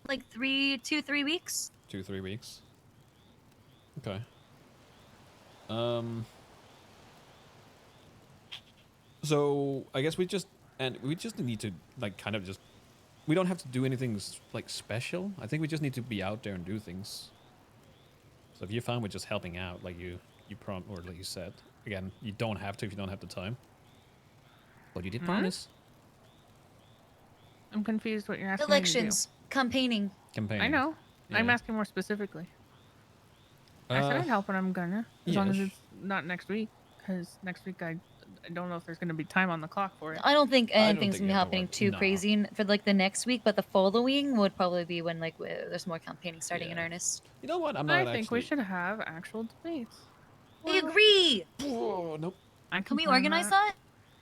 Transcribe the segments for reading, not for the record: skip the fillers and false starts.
like 3 weeks. 2-3 weeks. Okay. So I guess we just need to like kind of just we don't have to do anything like special. I think we just need to be out there and do things. So if you're fine with just helping out, like you or like you said, again, you don't have to if you don't have the time. But you did promise. I'm confused what you're asking me to do. Elections, campaigning. I Campaigning. know. Yeah. I'm asking more specifically. I said I'd help when I'm gonna, as long as it's not next week, because next week I don't know if there's gonna be time on the clock for it. I don't think I don't anything's think gonna you be have to happening worry. too No. crazy for like the next week, but the following would probably be when like there's more campaigning starting in Yeah. earnest. You know what? I'm I not think actually. we should have actual debates. I agree. Oh, nope. I Can we plan organize that. that?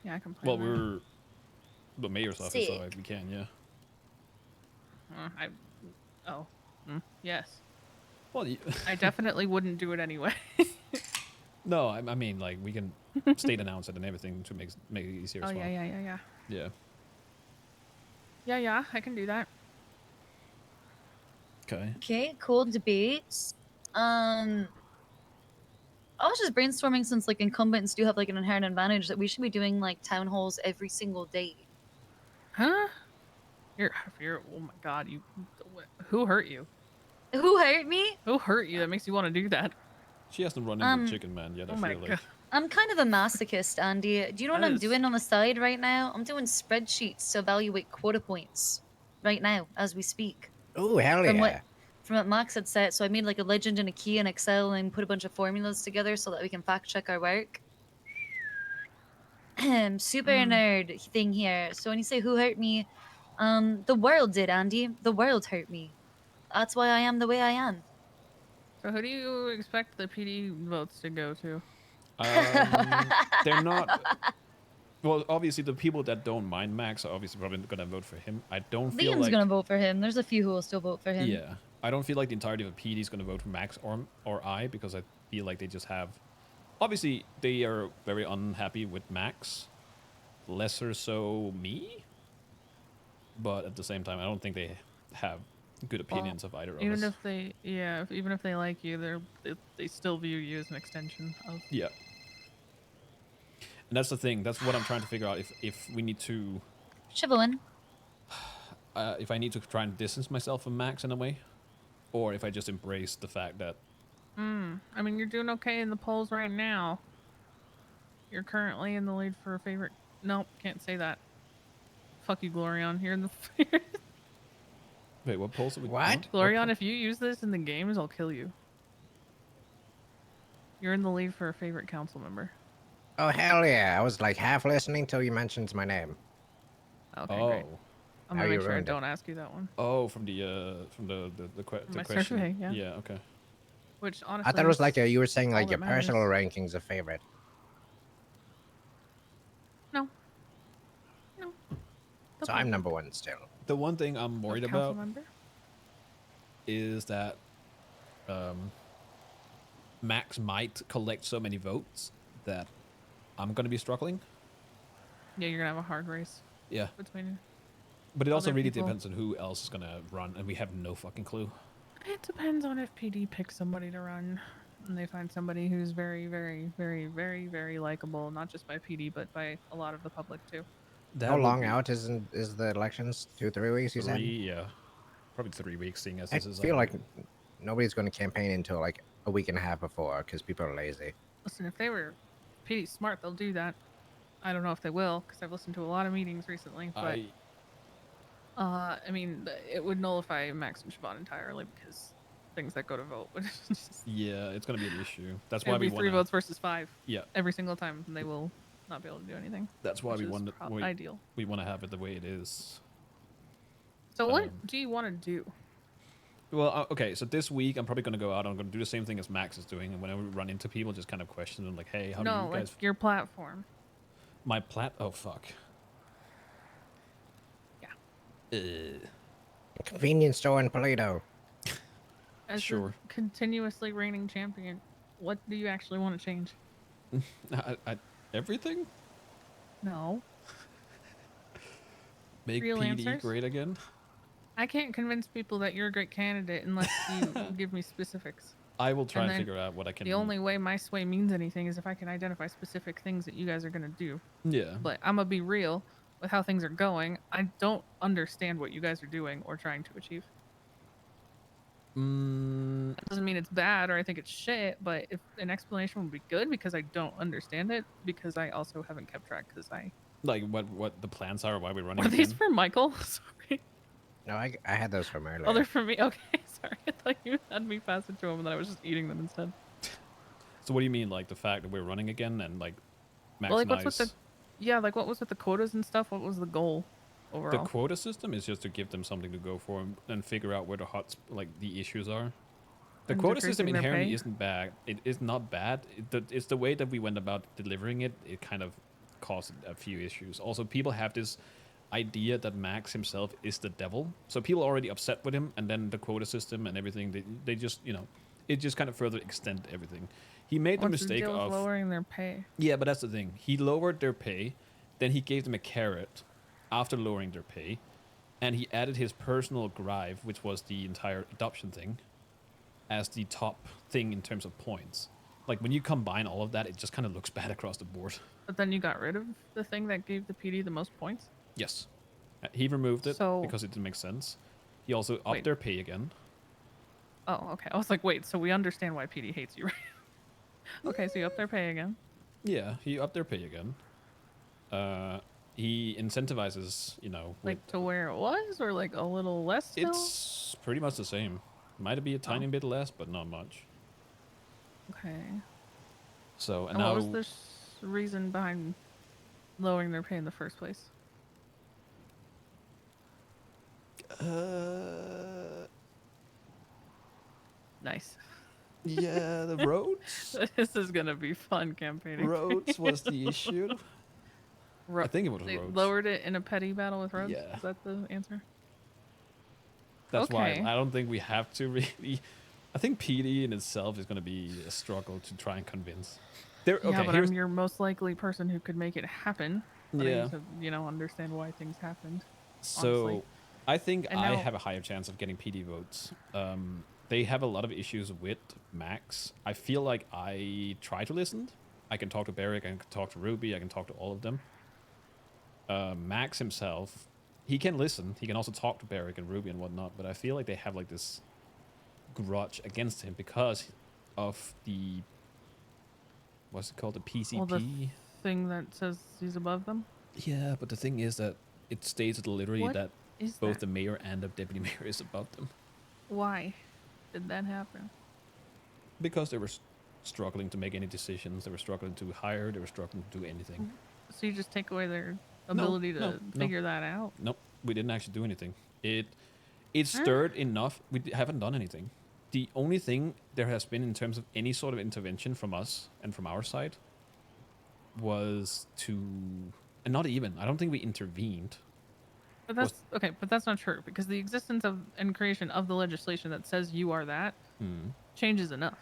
Yeah, I can plan Well, that. we're the mayor's office, so Sick. we can, yeah. Yes. Well, I definitely wouldn't do it anyway. no, I mean, like, we can state announce it and everything to make it easier as well. Yeah. Yeah. I can do that. Okay. Okay, cool debates. I was just brainstorming since like incumbents do have like an inherent advantage that we should be doing like town halls every single day. Huh? You're. Oh my god! Who hurt you? Who hurt me? Who hurt you that makes you want to do that? She hasn't run into Chicken Man yet, Oh I my feel like. god. I'm kind of a masochist, Andy. Do you know what I'm doing on the side right now? I'm doing spreadsheets to evaluate quota points right now as we speak. Oh, hell yeah. From what Max had said, so I made like a legend and a key in Excel and put a bunch of formulas together so that we can fact check our work. Super nerd thing here. So when you say who hurt me, the world did, Andy. The world hurt me. That's why I am the way I am. So who do you expect the PD votes to go to? They're not. Well, obviously, the people that don't mind Max are obviously probably gonna vote for him. I don't feel Liam's like gonna vote for him. There's a few who will still vote for him. Yeah, I don't feel like the entirety of the PD is gonna vote for Max or I, because I feel like they just have. Obviously, they are very unhappy with Max. Lesser so me. But at the same time, I don't think they have good opinions of either of even us. if they, even if they like you, they still view you as an extension of. Yeah. And that's the thing. That's what I'm trying to figure out. If we need to. Shivalin. If I need to try and distance myself from Max in a way, or if I just embrace the fact that. I mean, you're doing okay in the polls right now. You're currently in the lead for a favorite. Nope, can't say that. Fuck you, Glorion. You're in the. Wait, what polls? What? Glorion, if you use this in the games, I'll kill you. You're in the lead for a favorite council member. Oh, hell yeah. I was like half listening till you mentioned my name. Okay, great. I'm gonna make sure I don't ask you that one. Oh, from the question. Survey, yeah. Yeah, okay. Which honestly, I thought it was like you were saying like your matters. personal rankings of favorite. No. So I'm number one still. The one thing I'm worried about is that Max might collect so many votes that I'm gonna be struggling. Yeah, you're gonna have a hard race. Yeah. Between. But it also really depends on who else is gonna run, and we have no fucking clue. It depends on if PD picks somebody to run, and they find somebody who's very, very, very, very, very likable, not just by PD, but by a lot of the public too. How long out is the elections? 2-3 weeks, you said? Yeah. Probably 3 weeks, seeing as I this is feel like nobody's going to campaign until like a week and a half before because people are lazy. Listen, if they were PD smart, they'll do that. I don't know if they will, because I've listened to a lot of meetings recently, but I mean, it would nullify Max and Siobhan entirely, because things that go to vote would just... Yeah, it's gonna be an issue. That's why we want 3 votes versus 5. Yeah. Every single time, and they will not be able to do anything. That's why we want ideal. We want to have it the way it is. So what do you want to do? Well, okay, so this week I'm probably going to go out. I'm going to do the same thing as Max is doing, and whenever we run into people, just kind of question them, like, "Hey, how do you guys?" Like your platform. My Oh fuck. Yeah. Convenience store in Toledo. As sure. Continuously reigning champion, what do you actually want to change? Everything? No. Make Real PD answers? great again. I can't convince people that you're a great candidate unless you give me specifics. I will try And and then figure out what I can. the only way my sway means anything is if I can identify specific things that you guys are gonna do. Yeah. But I'm gonna be real with how things are going. I don't understand what you guys are doing or trying to achieve. Mm, That doesn't mean it's bad or I think it's shit, but if an explanation would be good because I don't understand it, because I also haven't kept track because I like what the plans are, why we're running were these again. for Michael? Sorry. No, I had those from earlier. Oh, they're for me. Okay, sorry. I thought you had me pass it to him and then I was just eating them instead. So what do you mean, like the fact that we're running again and like Well, like what's with the maximize? like what was with the quotas and stuff? What was the goal The overall? quota system is just to give them something to go for and figure out where the like the issues are. The And quota system decreasing their inherently pay? isn't bad. It is not bad. It's the way that we went about delivering it. It kind of caused a few issues. Also, people have this idea that Max himself is the devil. So people are already upset with him, and then the quota system and everything, they just, it just kind of further extend everything. He made the What's the mistake deal with of lowering their pay? yeah, but that's the thing. He lowered their pay, then he gave them a carrot after lowering their pay, and he added his personal grive, which was the entire adoption thing, as the top thing in terms of points. Like when you combine all of that, it just kind of looks bad across the board. But then you got rid of the thing that gave the PD the most points? Yes. He removed it So because it didn't make sense. He also upped wait. their pay again. Oh, okay. I was like, wait, so we understand why PD hates you, right? Okay, so you up their pay again. Yeah, he upped their pay again. He incentivizes, with Like to where it was, or like a little less still? it's pretty much the same. Might be a tiny bit less, but not much. Okay. So And now what was the reason behind lowering their pay in the first place? Nice. yeah, the roads. This is gonna be fun campaigning. Roads was the issue. I think it was They roads. lowered it in a petty battle with roads. Yeah. Is that the answer? That's why Okay. I don't think we have to really. I think PD in itself is going to be a struggle to try and convince. There, okay, Yeah, but here's I'm your most likely person who could make it happen. But I yeah. need to, understand why things happened. So honestly. I think And I now- have a higher chance of getting PD votes. They have a lot of issues with Max. I feel like I try to listen. I can talk to Barrick, I can talk to Ruby, I can talk to all of them. Max himself, he can listen. He can also talk to Barrick and Ruby and whatnot. But I feel like they have like this grudge against him because of the what's it called, the PCP. Well, the thing that says he's above them. Yeah, but the thing is that it states literally What that is both that? the mayor and the deputy mayor is above them Why did that happen? because they were struggling to make any decisions. They were struggling to hire. They were struggling to do anything. So you just take away their ability to no. figure that out? Nope, we didn't actually do anything. It stirred enough. We haven't done anything. The only thing there has been in terms of any sort of intervention from us and from our side was to, and not even, I don't think we intervened. But that's okay. But that's not true because the existence of and creation of the legislation that says you are that changes enough.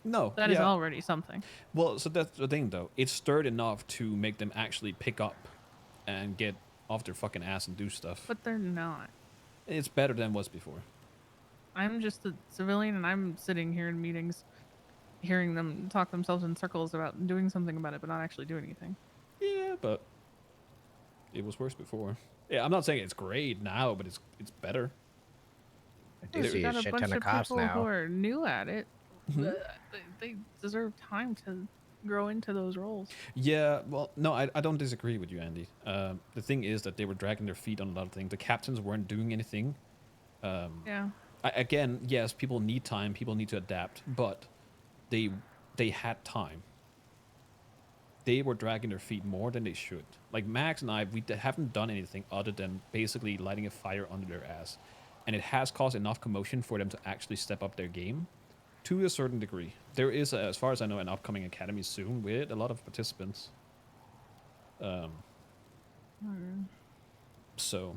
No, That is already something. Well, so that's the thing, though. It stirred enough to make them actually pick up and get off their fucking ass and do stuff. But they're not. It's better than it was before. I'm just a civilian and I'm sitting here in meetings hearing them talk themselves in circles about doing something about it but not actually doing anything. Yeah, but it was worse before. Yeah, I'm not saying it's great now, but it's better. I do There's see got a a shit bunch ton of of cops people who now. are new at it. Mhm. They deserve time to grow into those roles. Yeah, well, no, I don't disagree with you, Andy. The thing is that they were dragging their feet on a lot of things. The captains weren't doing anything. Yeah. Again, yes, people need time. People need to adapt, but they had time. They were dragging their feet more than they should. Like Max and I, we haven't done anything other than basically lighting a fire under their ass, and it has caused enough commotion for them to actually step up their game to a certain degree. There is, as far as I know, an upcoming academy soon with a lot of participants. So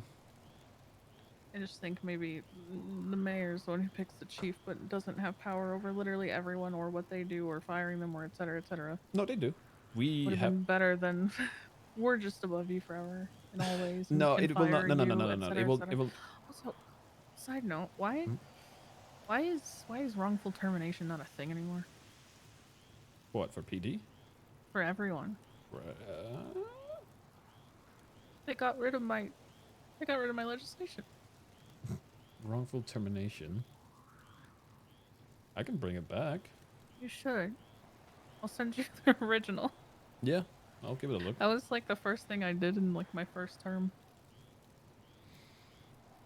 I just think maybe the mayor's the one who picks the chief but doesn't have power over literally everyone or what they do or firing them or et cetera, et cetera. no, they do. We Would have have been better than we're just above you forever in all ways. And no. can It will not. fire No, no, no, you, no, no, et no. cetera, It et will. cetera. It will. Also, Side note, why Hmm? why is wrongful termination not a thing anymore What, for PD? for everyone? Right. They got rid of my legislation. Wrongful termination. I can bring it back. You should. I'll send you the original. Yeah, I'll give it a look. That was like the first thing I did in like my first term.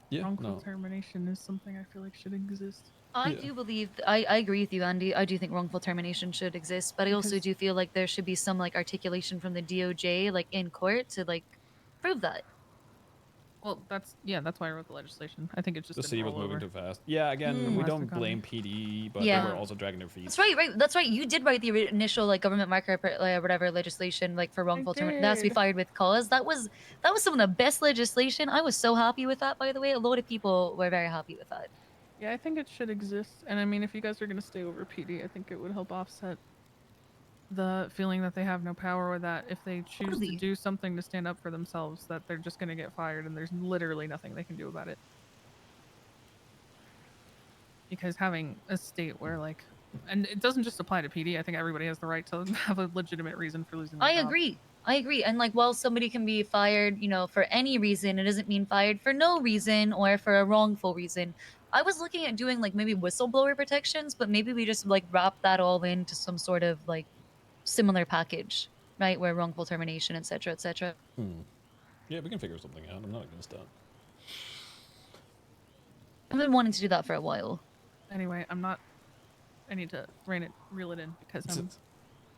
Yeah, Wrongful no. termination is something I feel like should exist. I Yeah. do believe I agree with you, Andy. I do think wrongful termination should exist, but I also Because do feel like there should be some like articulation from the DOJ, like in court, to like prove that. well, that's why I wrote the legislation. I think it just The didn't city was roll moving over too fast. Yeah, again, Hmm. we last don't blame economy. PD, but they Yeah. were also dragging their feet. That's right, right. That's right. You did write the initial like government marker whatever legislation like for wrongful termination. That has to be did. fired with cause. That was some of the best legislation. I was so happy with that. By the way, a lot of people were very happy with that. Yeah, I think it should exist. And I mean, if you guys are gonna stay over PD, I think it would help offset the feeling that they have no power, or that if they choose to Totally. do something to stand up for themselves, that they're just gonna get fired and there's literally nothing they can do about it. Because having a state where like, and it doesn't just apply to PD. I think everybody has the right to have a legitimate reason for losing their I job. agree. I agree. And like, while somebody can be fired, for any reason, it doesn't mean fired for no reason or for a wrongful reason. I was looking at doing like maybe whistleblower protections, but maybe we just like wrap that all into some sort of like similar package, right? Where wrongful termination, etc., etc. Yeah, we can figure something out. I'm not against that. I've been wanting to do that for a while. Anyway, I need to reel it in because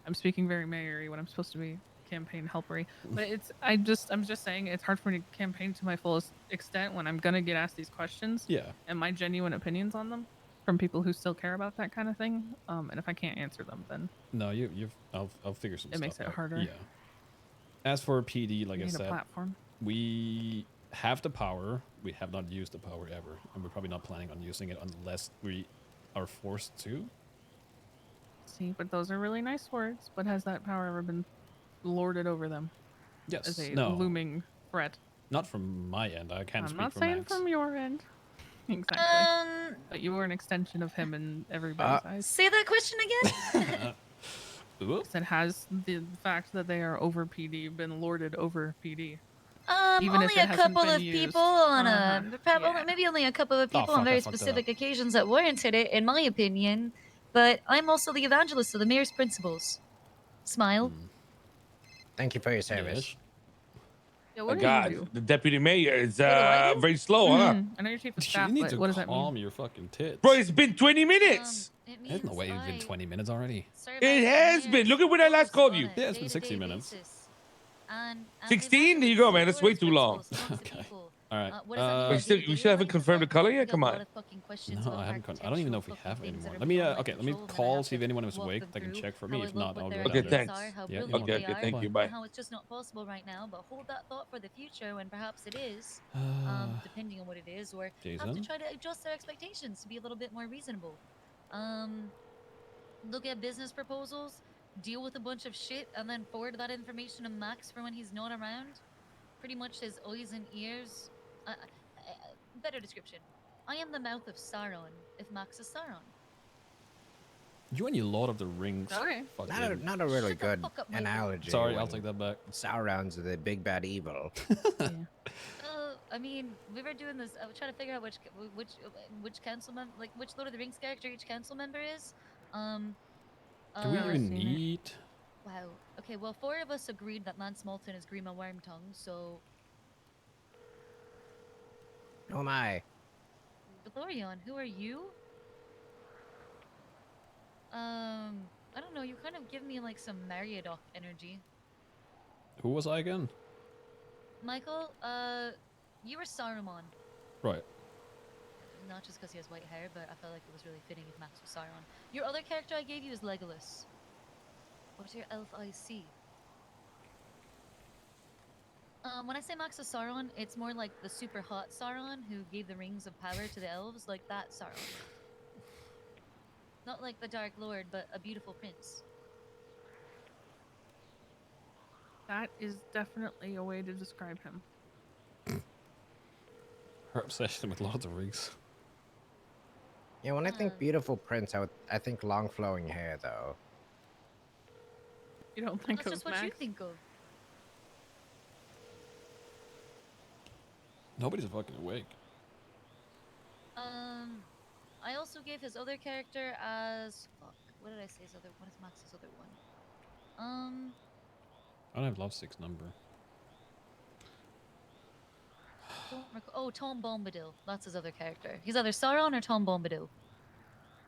I'm speaking very mayory when I'm supposed to be campaign helpery. But I'm just saying it's hard for me to campaign to my fullest extent when I'm gonna get asked these questions Yeah. and my genuine opinions on them from people who still care about that kind of thing. And if I can't answer them, then No, I'll figure some it stuff makes it out. harder. Yeah. As for PD, like You I need a said, platform. we have the power. We have not used the power ever, and we're probably not planning on using it unless we are forced to. See, but those are really nice words. But has that power ever been lorded over them as Yes. a No. looming threat? Not from my end. I can't I'm speak not for saying Max. from your end. Exactly. But you were an extension of him in everybody's eyes. Say that question again. Whoop. Said, has the fact that they are over PD been lorded over PD? Even Only if it a hasn't couple been of used. people on Yeah. maybe only a couple of Oh, people on fuck, I very fucked that specific up. occasions that warranted it, in my opinion. But I'm also the evangelist of the mayor's principles. Smile. Thank you for your service. Yes. Yeah, My what do you God, do? the deputy mayor is What do I do? very slow, huh? I know you're chief of You staff, need but to what does that mean? calm your fucking tits. Bro, it's been 20 minutes. It There's no means way it's been I 20 minutes already. serve It as the has been. mayor's Look at when I last host called on you. a Yeah, it's been 60 day-to-day minutes. basis. And as the 16? There you evangelist go, of man. That's way Laura's too long. principles amongst the Okay. people. All right. What does that mean? We On a still day-to-day haven't life, confirmed the like, color we yet? got Come a on. lot of fucking questions No, about I don't even know if we architectural have fucking things anyone. that are Let me beyond my okay, let me control, and then I call, have see if to anyone is walk awake them that can through check for how me. I If love not, what I'll their go down Okay, there. ideas thanks. are, how Yeah, brilliant Okay, they okay, are, thank you. Bye. Bye. and how it's just not possible right now, but hold that thought for the future when perhaps it is, depending on what it is, or have to Jason? try to adjust their expectations to be a little bit more reasonable. Um, Look at business proposals, deal with a bunch of shit, and then forward that information to Max for when he's not around. Pretty much his eyes and ears. Better description. I am the mouth of Sauron, if Max is Sauron. You and your Lord of the Rings. Okay. Fucking... Not a really Shut the good fuck up, Michael. analogy. Sorry, I'll when take that back. Sauron's the big bad evil. Yeah. I mean, we were doing this. I was trying to figure out which council member, like which Lord of the Rings character each council member is. Um, Do we Never even seen it. need... Wow. Okay. Well, four of us agreed that Lance Moulton is Grima Wormtongue. So, Who am I? Valorion, who are you? I don't know. You kind of give me like some Mariadoc energy. Who was I again? Michael, you were Saruman. Right. Not just because he has white hair, but I felt like it was really fitting if Max was Sauron. Your other character I gave you is Legolas. What's your elf IC? When I say Max is Sauron, it's more like the super hot Sauron who gave the rings of power to the elves, like that Sauron. Not like the Dark Lord, but a beautiful prince. That is definitely a way to describe him. Her obsession with Lord of the Rings. Yeah, when I think Uh, beautiful prince, I think long flowing hair though. You don't think That's of just what Max? you think of. Nobody's fucking awake. I also gave his other character as fuck. What did I say? His other. What is Max's other one? I don't have Lovesick's number. Don't recall. Oh, Tom Bombadil. That's his other character. He's either Sauron or Tom Bombadil.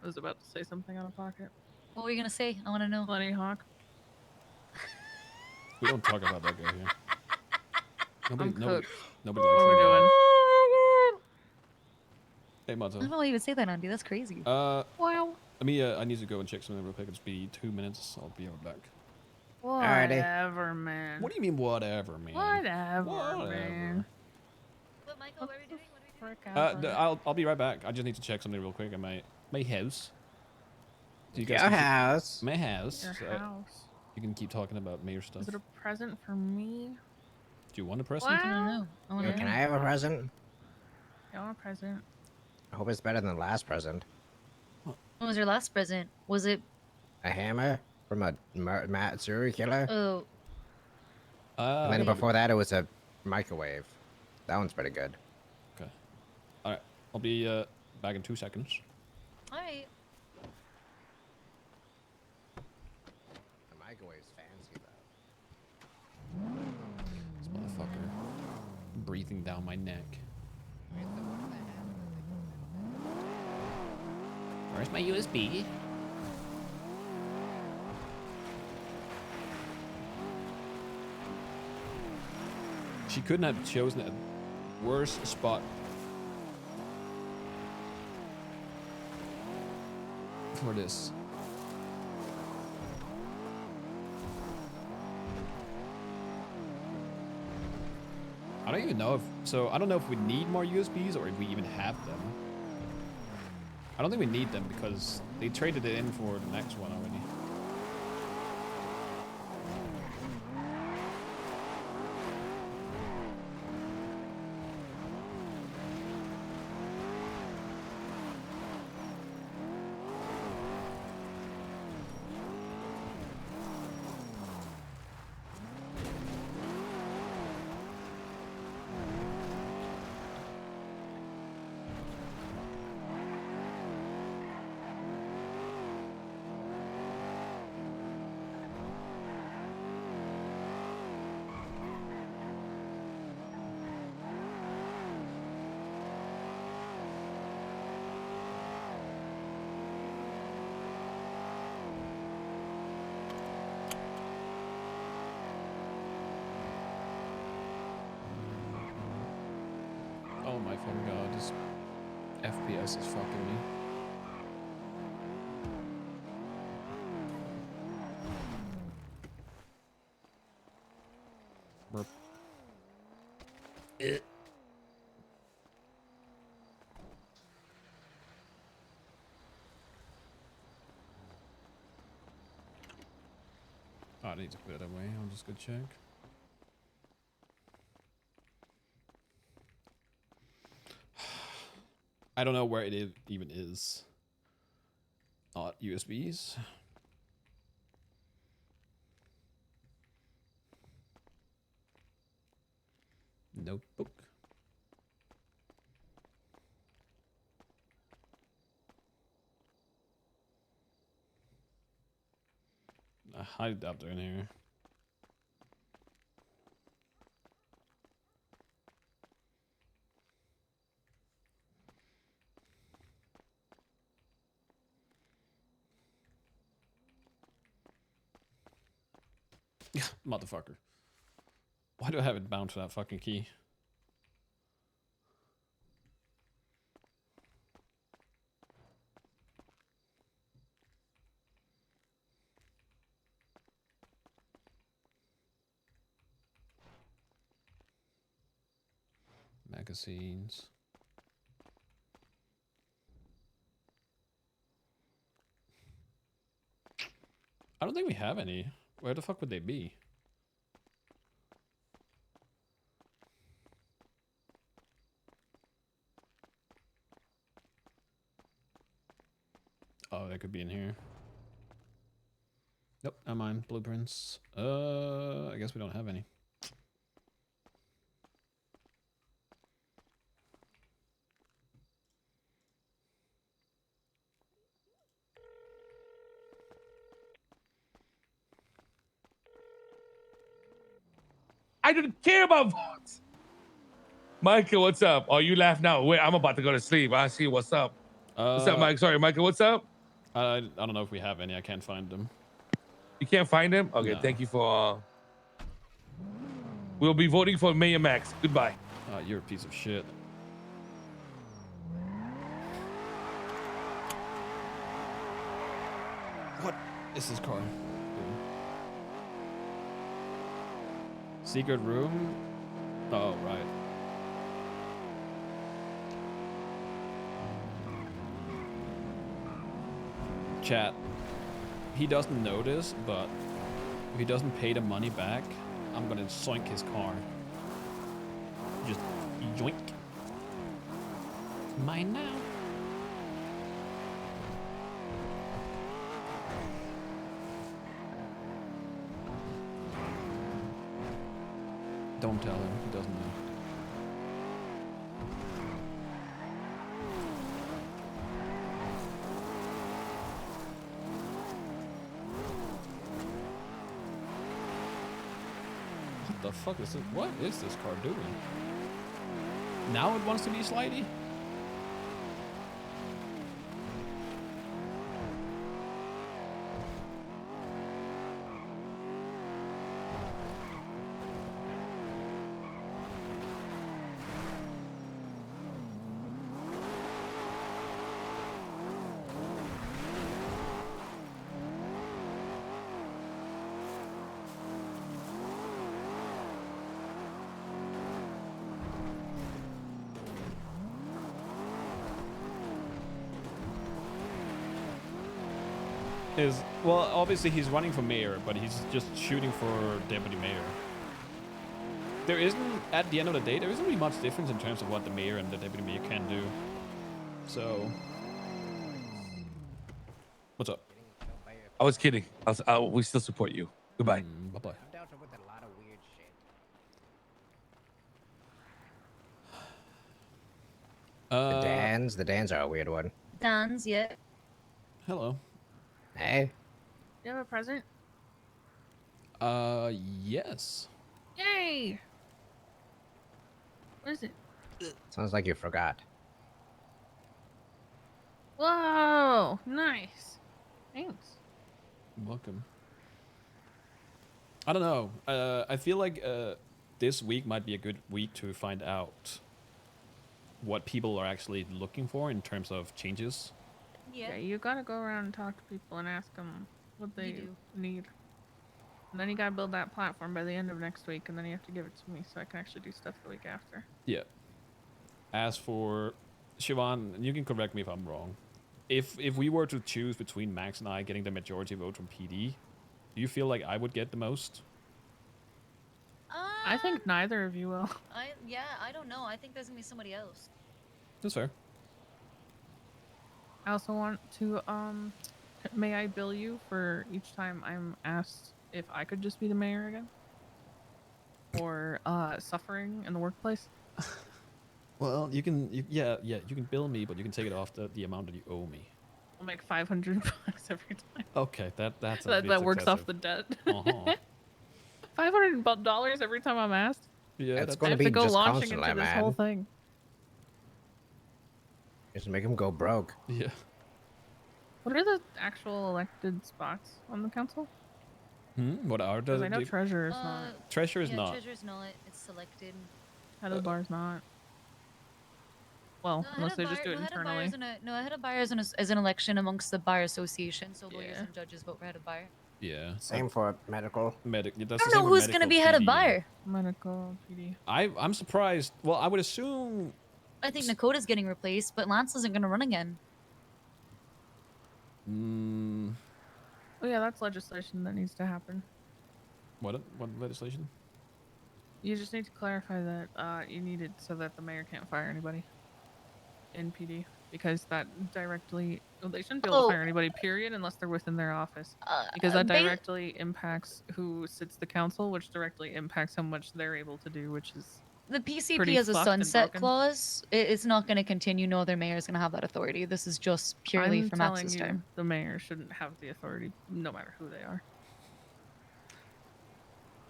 I was about to say something out of pocket. What were you gonna say? I want to know. Lenny Hawk. We don't talk about that guy here. Nobody, I'm nobody, cooked. nobody What likes are we that guy. doing? Hey, I Mato. don't know why you would say that, Andy. That's crazy. Wow. Let me. I need to go and check something real quick. It's be 2 minutes. I'll be right back. Whatever, man. What do you mean, whatever, man? Whatever, man. But Michael, What what are we the doing? What are we doing? frick I'll be right back. I just need to check something real quick at my house. So you Your can see- house. My house. Your So house. you can keep talking about mayor stuff. Is it a present for me? Do you want a present? I don't Wow. know. I want Yo, to can know. I have a present? You want a present? I hope it's better than the last present. What was your last present? Was it? A hammer from a Matt serial killer. Oh, And then wait. before that, it was a microwave. That one's pretty good. Okay. All right. I'll be back in 2 seconds. all right. The microwave's fancy though. This motherfucker breathing down my neck. Where's my USB? She couldn't have chosen a worse spot for this. I don't even know if, so I don't know if we need more USBs or if we even have them. I don't think we need them because they traded it in for the next one already. Oh my fucking god, this FPS is fucking me. Burp. Oh, I need to put it away. I'll just go check. I don't know where it even is. Not USBs. Notebook. I highly doubt they're in here. Motherfucker. Why do I have it bound to that fucking key? Magazines. I don't think we have any. Where the fuck would they be? Oh, that could be in here. Nope, never mind. Blueprints. I guess we don't have any. I don't care about votes. Michael, what's up? Oh, you laugh now. Wait, I'm about to go to sleep. I see. What's up? What's up, Mike? Sorry, Michael. What's up? I don't know if we have any. I can't find them. You can't find him? Okay, No. thank you for. We'll be voting for Mayor Max. Goodbye. You're a piece of shit. What is this car doing? Secret room? Oh, right. Chat. He doesn't notice, but if he doesn't pay the money back, I'm gonna zoink his car. Just yoink. Mine now. Don't tell him. He doesn't know. What the fuck is this? What is this car doing? Now it wants to be slidey? Well, obviously he's running for mayor, but he's just shooting for deputy mayor. There isn't, at the end of the day, there isn't really much difference in terms of what the mayor and the deputy mayor can do. So, what's up? I was kidding. We still support you. Goodbye. Bye bye. I've dealt with a lot of weird shit. The Dans are a weird one. Dan's, yeah. Hello. Hey. Do you have a present? Yes. Yay! What is it? Sounds like you forgot. Whoa! Nice. Thanks. Welcome. I don't know. I feel like this week might be a good week to find out what people are actually looking for in terms of changes. Yeah, you gotta go around and talk to people and ask them what they need. And then you gotta build that platform by the end of next week, and then you have to give it to me so I can actually do stuff the week after. Yeah. As for Siobhan, you can correct me if I'm wrong. If we were to choose between Max and I getting the majority vote from PD, do you feel like I would get the most? I think neither of you will. I don't know. I think there's gonna be somebody else. That's fair. I also want to, may I bill you for each time I'm asked if I could just be the mayor again? Or, suffering in the workplace? Well, you can bill me, but you can take it off the amount that you owe me. I'll make $500 every time. Okay, that's that works off the debt. Uh-huh. $500 every time I'm asked? Yeah, It's I going to have be to go just launching constantly, into this man. whole thing. Just make him go broke. Yeah. What are the actual elected spots on the council? What are Because the... I know treasurer's not. Treasurer's yeah, not. Treasurer's not. It's selected. Head of the bar's not. Well, No, unless they just do it internally. Head of bar is an election amongst the bar association, so lawyers Yeah. and judges vote for head of bar. Yeah. Same for medical. Medic. I don't know who's gonna be head of bar. Medical, PD. I'm surprised. Well, I would assume... I think Nakota's getting replaced, but Lance isn't gonna run again. Oh yeah, that's legislation that needs to happen. What legislation? You just need to clarify that you need it so that the mayor can't fire anybody in PD. because that directly, well, they shouldn't be able to fire anybody, period, unless they're within their office, because that directly impacts who sits the council, which directly impacts how much they're able to do, which is the PCP pretty has a fucked and sunset broken. clause. It's not going to continue. No other mayor is going to have that authority. This is just purely I'm for telling Max's you, term. the mayor shouldn't have the authority, no matter who they are.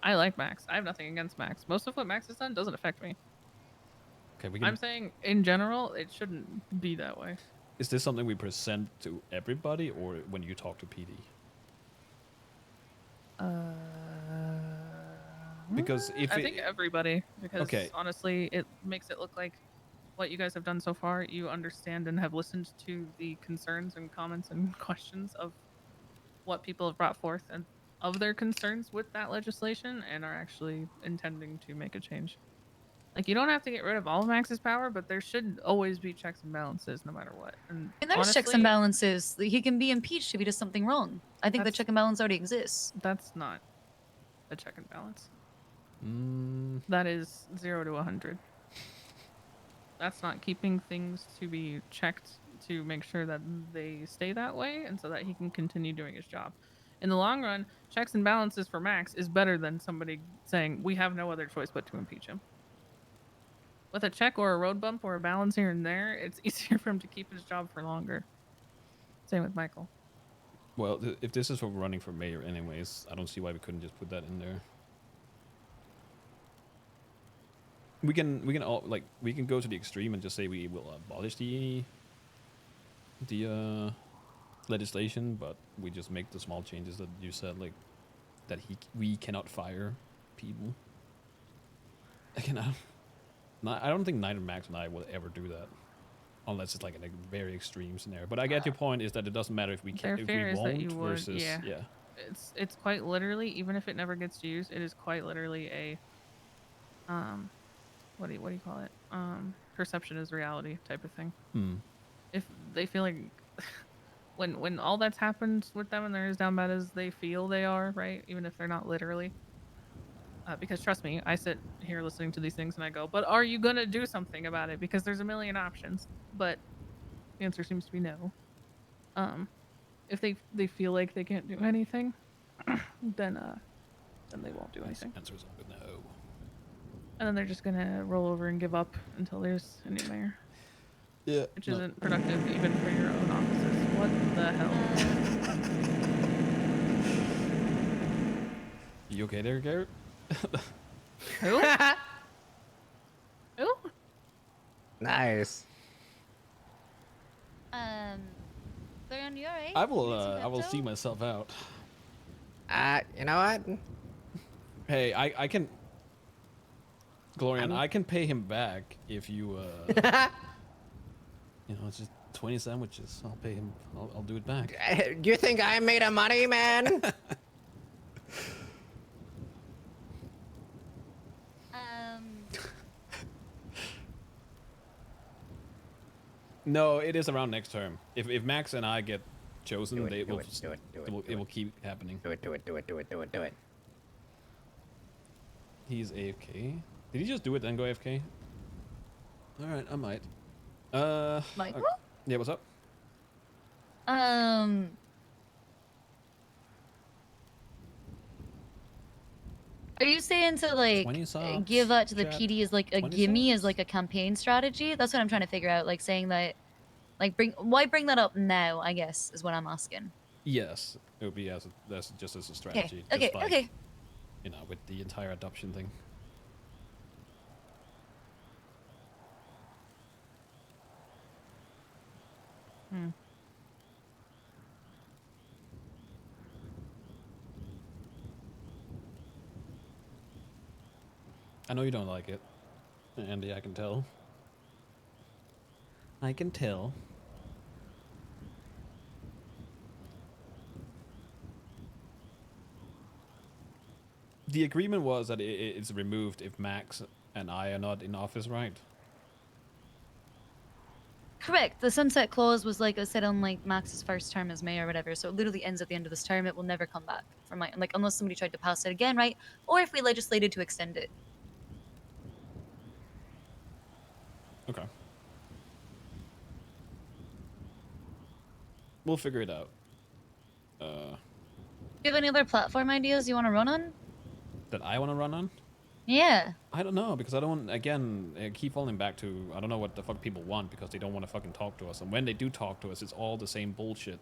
I like Max. I have nothing against Max. Most of what Max has done doesn't affect me. Okay, we can. I'm saying, in general, it shouldn't be that way. Is this something we present to everybody, or when you talk to PD? Because if I think everybody, because Okay. honestly, it makes it look like what you guys have done so far, you understand and have listened to the concerns and comments and questions of what people have brought forth and of their concerns with that legislation, and are actually intending to make a change. Like, you don't have to get rid of all of Max's power, but there should always be checks and balances no matter what. And there's honestly, checks and balances. He can be impeached if he does something wrong. I think the That's- check and balance already exists. that's not a check and balance. Mm, That is 0 to 100. That's not keeping things to be checked to make sure that they stay that way and so that he can continue doing his job. In the long run, checks and balances for Max is better than somebody saying we have no other choice but to impeach him. With a check or a road bump or a balance here and there, it's easier for him to keep his job for longer. Same with Michael. well, if this is for running for mayor anyways, I don't see why we couldn't just put that in there. We can all, like, we can go to the extreme and just say we will abolish the legislation, but we just make the small changes that you said, like that we cannot fire people. I don't think neither Max and I will ever do that, unless it's like in a very extreme scenario. But I get your point, is that it doesn't matter if we can, if we won't versus yeah. It's quite literally, even if it never gets used, it is quite literally a what do you call it? Perception is reality type of thing. If they feel like when all that's happened with them and they're as down bad as they feel they are, right? Even if they're not literally. Because trust me, I sit here listening to these things and I go, but are you gonna do something about it? Because there's a million options. But the answer seems to be no. If they feel like they can't do anything, then they won't do anything. Answer is no. And then they're just gonna roll over and give up until there's a new mayor. Yeah. Which isn't productive even for your own offices. What the hell? You okay there, Garrett? Who? Who? Nice. They're you alright? I will see myself out. You know what? Hey, I can, Glorian, I can pay him back if you you know, it's just 20 sandwiches. I'll pay him. I'll do it back. Do you think I made of money, man? No, it is around next term. If Max and I get chosen, it will keep happening. Do it. He's AFK. Did he just do it then go AFK? All right, I might. Michael? Okay. Yeah, what's up? Are you saying to like 20 subs, give that to the chat. PD as like a 20 gimme subs? as like a campaign strategy? That's what I'm trying to figure out. Like saying that, like why bring that up now? I guess is what I'm asking. Yes, it would be that's just as a strategy. Okay. just like, Okay. You know, with the entire adoption thing. I know you don't like it, Andy. I can tell. I can tell. The agreement was that it's removed if Max and I are not in office, right? Correct. The sunset clause was like I said on like Max's first term as mayor or whatever. So it literally ends at the end of this term. It will never come back from like unless somebody tried to pass it again, right? Or if we legislated to extend it. Okay. We'll figure it out. Do you have any other platform ideas you want to run on? That I want to run on? Yeah. I don't know, because I don't, again, I keep falling back to, I don't know what the fuck people want, because they don't want to fucking talk to us. And when they do talk to us, it's all the same bullshit.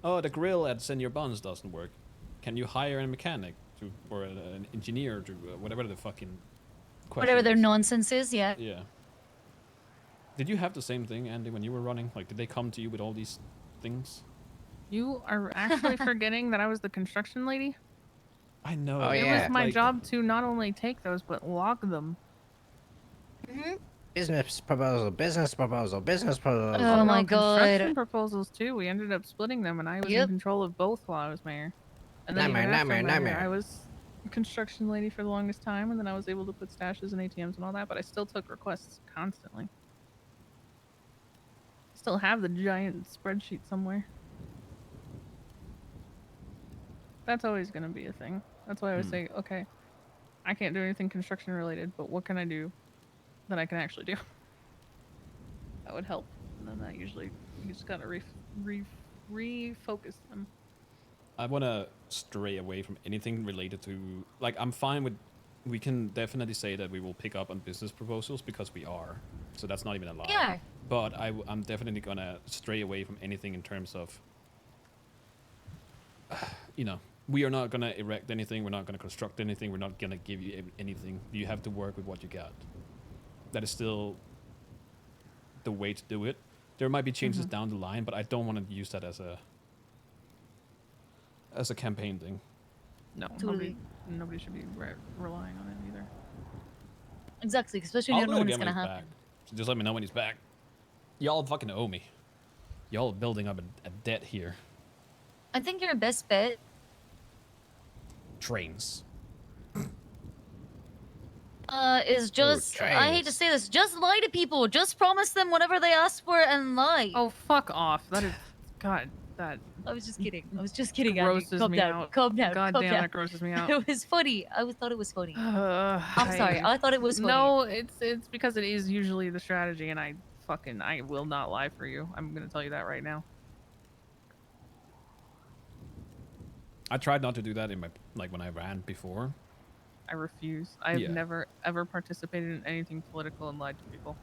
Oh, the grill at Send Your Buns doesn't work. Can you hire a mechanic to, or an engineer to, whatever the fucking question Whatever their is. nonsense is, yeah. Yeah. Did you have the same thing, Andy, when you were running? Like, did they come to you with all these things? You are actually forgetting that I was the construction lady. I know. Oh, It yeah. was my like, job to not only take those but log them. Business proposal, business proposal, business proposal. Oh my Construction God. proposals too. We ended up splitting them, and I was in Yep. control of both while I was mayor. And then Nightmare, even after nightmare, mayor, nightmare. I was construction lady for the longest time, and then I was able to put stashes and ATMs and all that. But I still took requests constantly. Still have the giant spreadsheet somewhere. That's always going to be a thing. That's why I always say, okay, I can't do anything construction related, but what can I do that I can actually do? That would help. And then that usually, you just gotta refocus them. I want to stray away from anything related to, like, I'm fine with, we can definitely say that we will pick up on business proposals because we are. So that's not even a lie. Yeah. But I'm definitely going to stray away from anything in terms of, you know, we are not going to erect anything. We're not going to construct anything. We're not going to give you anything. You have to work with what you got. That is still the way to do it. There might be changes down the line, but I don't want to use that as a campaign thing. No, Totally. nobody should be relying on it either. Exactly, especially when you I'll don't know do when it it's again gonna when he's happen. back. So just let me know when he's back. Y'all fucking owe me. Y'all are building up a debt here. I think your best bet. Trains. Is just I hate to trains. say this, just lie to people. Just promise them whatever they ask for and lie. Oh, fuck off. That is, God, that I was just kidding. I was just kidding. Andy. grosses Calm me down. out. Calm down. God calm damn, down. that grosses me out. It was funny. I thought it was funny. I'm I'm sorry. I thought it was funny. No, it's because it is usually the strategy, and I will not lie for you. I'm gonna tell you that right now. I tried not to do that in my, like, when I ran before. I refuse. I've Yeah. never ever participated in anything political and lied to people.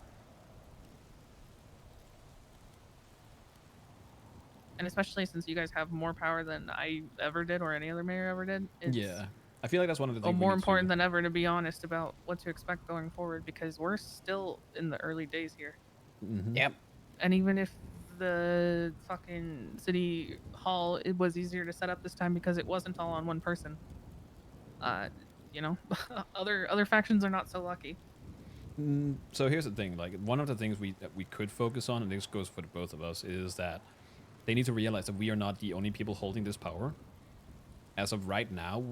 And especially since you guys have more power than I ever did or any other mayor ever did. It's Yeah. I feel like that's one of the things. more important than ever to be honest about what to expect going forward, because we're still in the early days here. Yep. And even if the fucking city hall, it was easier to set up this time because it wasn't all on one person. You know, other factions are not so lucky. So here's the thing, like, one of the things that we could focus on, and this goes for the both of us, is that they need to realize that we are not the only people holding this power. As of right now,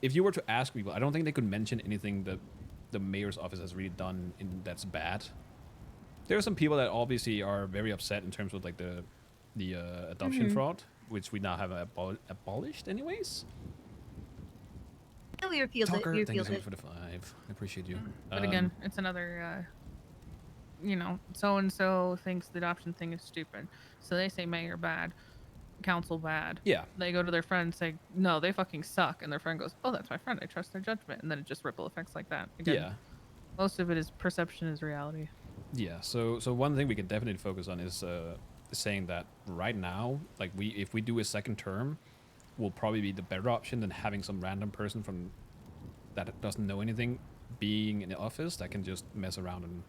if you were to ask people, I don't think they could mention anything that the mayor's office has really done that's bad. There are some people that obviously are very upset in terms of, like, the adoption fraud, which we now have abolished anyways. Oh, we repealed it. Tucker, We thank you repealed so much it. for the 5. I appreciate you. But again, it's another, you know, so-and-so thinks the adoption thing is stupid. So they say mayor bad, council bad. Yeah. They go to their friend and say, no, they fucking suck. And their friend goes, oh, that's my friend. I trust their judgment. And then it just ripple effects like that. Again, Yeah. most of it is perception is reality. Yeah, so one thing we can definitely focus on is saying that right now, like, if we do a second term, will probably be the better option than having some random person from that doesn't know anything being in the office that can just mess around. And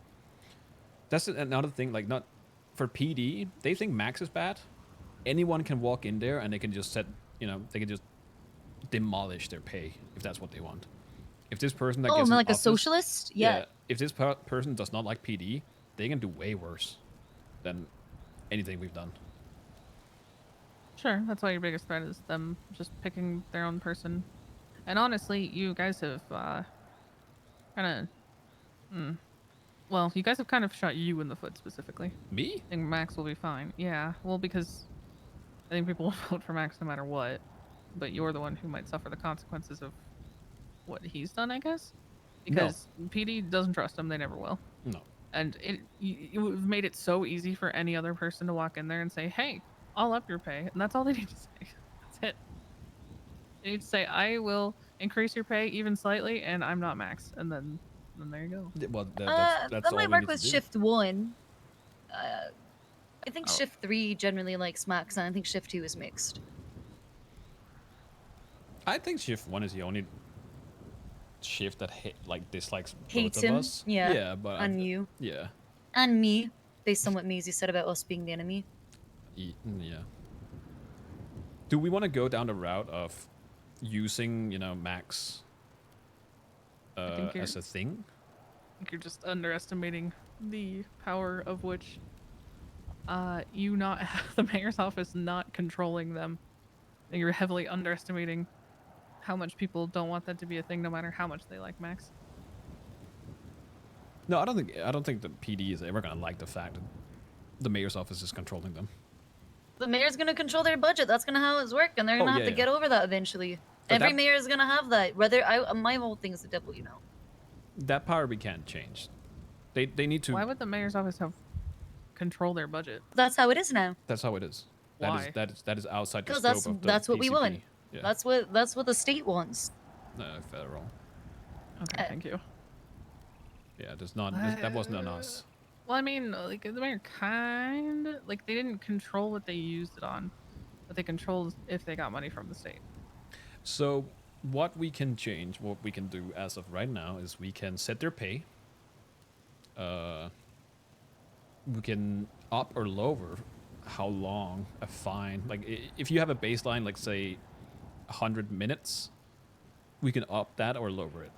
that's another thing, like, not for PD, they think Max is bad. Anyone can walk in there and they can just they can just demolish their pay if that's what they want. If this person that Oh, gets in like a office- socialist? Yeah. if this person does not like PD, they can do way worse than anything we've done. Sure, that's why your biggest threat is them just picking their own person. And honestly, you guys have kind of, well, you guys have kind of shot you in the foot specifically. Me? I think Max will be fine. Yeah, well, because I think people will vote for Max no matter what, but you're the one who might suffer the consequences of what he's done, I guess. Because PD doesn't trust him; they never will. No. And you've made it so easy for any other person to walk in there and say, "Hey, I'll up your pay, and that's all they need to say. That's it. They need to say, I will increase your pay even slightly, and I'm not max, and then there you go. Yeah, well, that's That all might we work need with to do. shift 1. I think Oh. shift 3 generally likes max, and I think shift 2 is mixed. I think shift 1 is the only shift that dislikes Hates both him, of us. yeah, Yeah, but and you. yeah, And me, based on what Maisie said about us being the enemy. yeah. Do we want to go down the route of using, max think as a thing? I think you're just underestimating the power of which the mayor's office not controlling them. And you're heavily underestimating how much people don't want that to be a thing, no matter how much they like Max. No, I don't think the PD is ever gonna like the fact that the mayor's office is controlling them. The mayor's gonna control their budget. That's gonna how it's work, and they're gonna have to get over that eventually. But Every that- mayor is gonna have that. My whole thing is the devil, That power we can't change. They need to. Why would the mayor's office have control their budget? That's how it is now. That's how it is. Why? That is outside the Because scope of the that's what we PCP. want. Yeah. That's what the state wants. Federal. Okay, thank you. Yeah, that wasn't on us. Well, I mean, like, the mayor they didn't control what they used it on, but they controlled if they got money from the state. So what we can do as of right now is we can set their pay. We can up or lower how long a fine, if you have a baseline, like say 100 minutes, we can up that or lower it.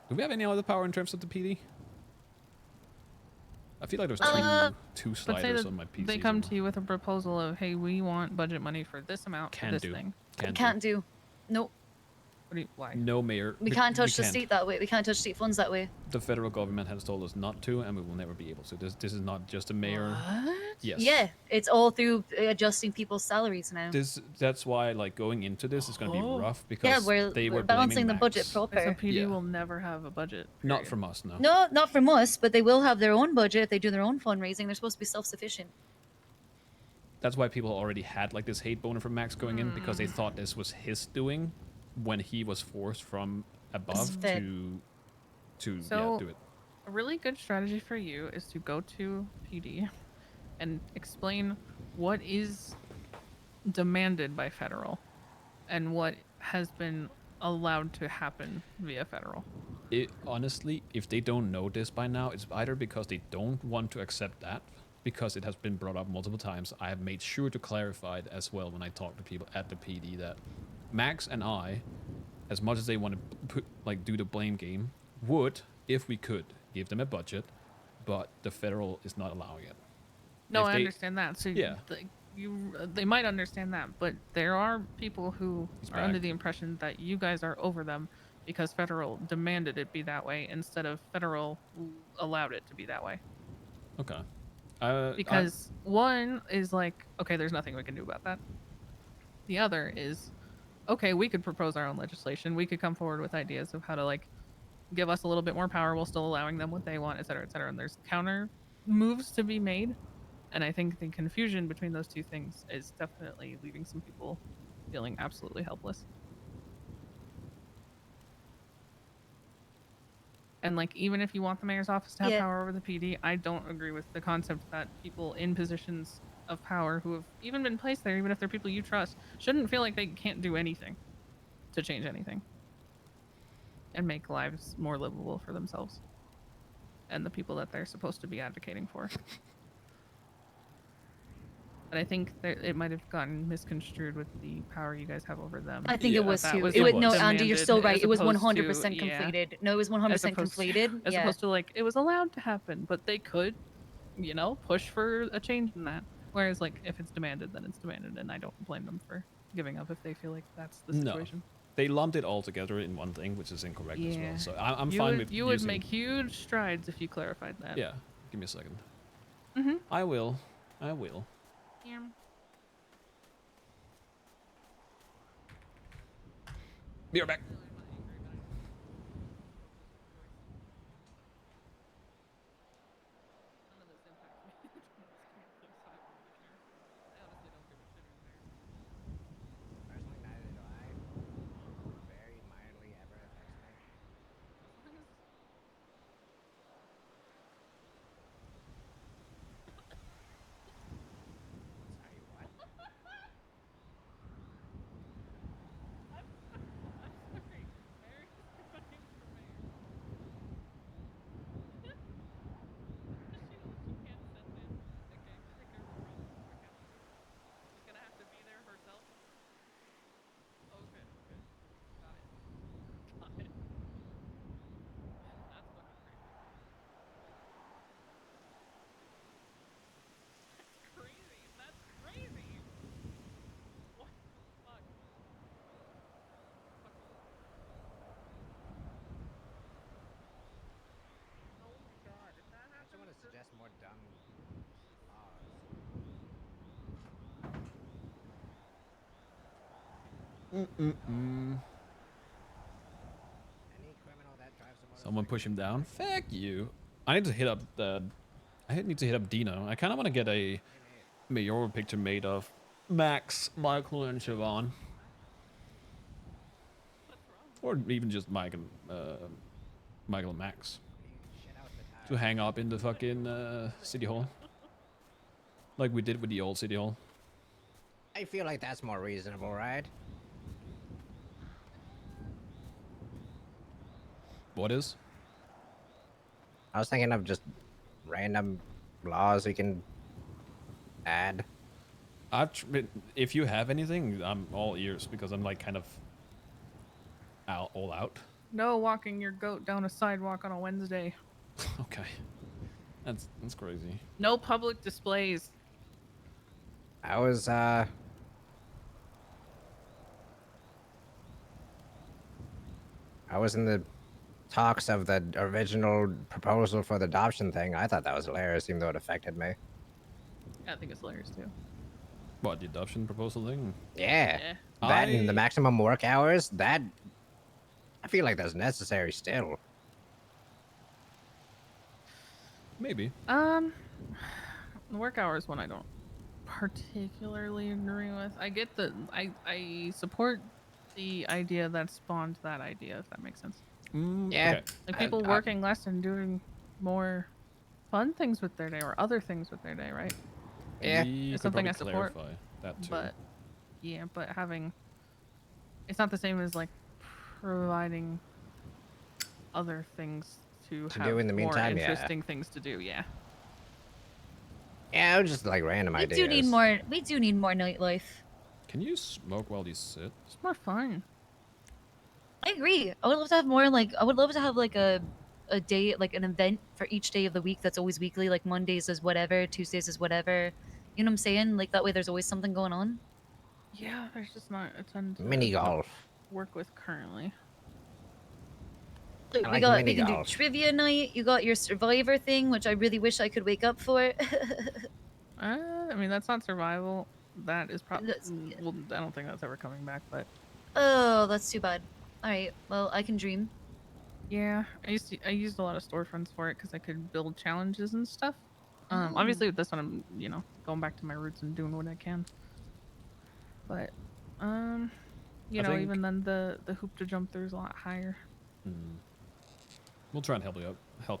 Do we have any other power in terms of the PD? I feel like there's two But say sliders that on my PC. they come to you with a proposal of, hey, we want budget money for this amount for this thing. Can't do. Nope. Why? No mayor. We can't touch the state that way. We can't touch state funds that way. The federal government has told us not to, and we will never be able to. This is not just a mayor. What? Yes. Yeah, it's all through adjusting people's salaries now. That's why going into this is going to be rough because Yeah, they we're were balancing the blaming budget Max. proper. So PD Yeah. will never have a budget. Not period. from us, no. No, not from us, but they will have their own budget if they do their own fundraising. They're supposed to be self-sufficient. That's why people already had this hate boner from Max going in because they thought this was his doing when he was forced from above fair. to So- do it. A really good strategy for you is to go to PD and explain what is demanded by federal and what has been allowed to happen via federal. Honestly, if they don't know this by now, it's either because they don't want to accept that, because it has been brought up multiple times. I have made sure to clarify it as well when I talk to people at the PD that Max and I, as much as they want to do the blame game, would, if we could, give them a budget, but the federal is not allowing it. No, If I they- understand that. So Yeah. they might understand that, but there are people who He's are under back. the impression that you guys are over them because federal demanded it be that way instead of federal allowed it to be that way. Okay. Because one is like, okay, there's nothing we can do about that. The other is, okay, we could propose our own legislation. We could come forward with ideas of how to give us a little bit more power while still allowing them what they want, et cetera, et cetera. And there's counter moves to be made. And I think the confusion between those two things is definitely leaving some people feeling absolutely helpless. And even if you want the mayor's office to have Yeah. power over the PD, I don't agree with the concept that people in positions of power who have even been placed there, even if they're people you trust, shouldn't feel like they can't do anything to change anything and make lives more livable for themselves and the people that they're supposed to be advocating for. But I think that it might have gotten misconstrued with the power you guys have over them. I think Yeah, it was that too. was It it would, no, was. Andy, you're demanded still right. as It was opposed to- 100% yeah. conflated. No, it was 100% conflated. As Yeah. opposed to it was allowed to happen, but they could, push for a change in that. Whereas if it's demanded, then it's demanded, and I don't blame them for giving up if they feel like that's the No. situation. They lumped it all together in one thing, which is incorrect as Yeah. well. So I'm you fine would, with you would using- make huge strides if you clarified that. Yeah. Give me a second. Mm-hmm. I will. Yeah. Be right back. Someone push him down. Fuck you. I need to hit up Dino. I kind of want to get a mayoral picture made of Max, Michael, and Siobhan. Or even just Michael and Max. To hang up in the fucking City Hall. Like we did with the old City Hall. I feel like that's more reasonable, right? What is? I was thinking of just random laws we can add. If you have anything, I'm all ears because I'm like kind of all out. No walking your goat down a sidewalk on a Wednesday. Okay. That's crazy. No public displays. I was in the talks of the original proposal for the adoption thing. I thought that was hilarious, even though it affected me. Yeah, I think it's hilarious too. What, the adoption proposal thing? Yeah. That and the maximum work hours, that I feel like that's necessary still. Maybe. The work hours one I don't particularly agree with. I get I support the idea that spawned that idea, if that makes sense. Yeah. Okay. Like people working less and doing more fun things with their day or other things with their day, right? Yeah. It's something I support. That too. But yeah, but it's not the same as like providing other things to have do in the meantime, more interesting things to do. Yeah. Yeah, it was just like random We ideas. do need more. We do need more nightlife. Can you smoke while you sit? It's more fun. I agree. I would love to have more like I would love to have like a day, like an event for each day of the week that's always weekly, like Mondays is whatever, Tuesdays is whatever. You know what I'm saying? Like that way there's always something going on. Yeah, there's just not a ton to Mini golf. work with currently. Look, I like we can do mini-golf. trivia night. You got your survivor thing, which I really wish I could wake up for. I mean, that's not survival. That is probably. That's- Well, I don't think that's ever coming back, but Oh, that's too bad. All right, well, I can dream. yeah, I used a lot of storefronts for it because I could build challenges and stuff. Obviously with this one, I'm going back to my roots and doing what I can. But you know, even then the hoop to jump through is a lot higher. We'll try and help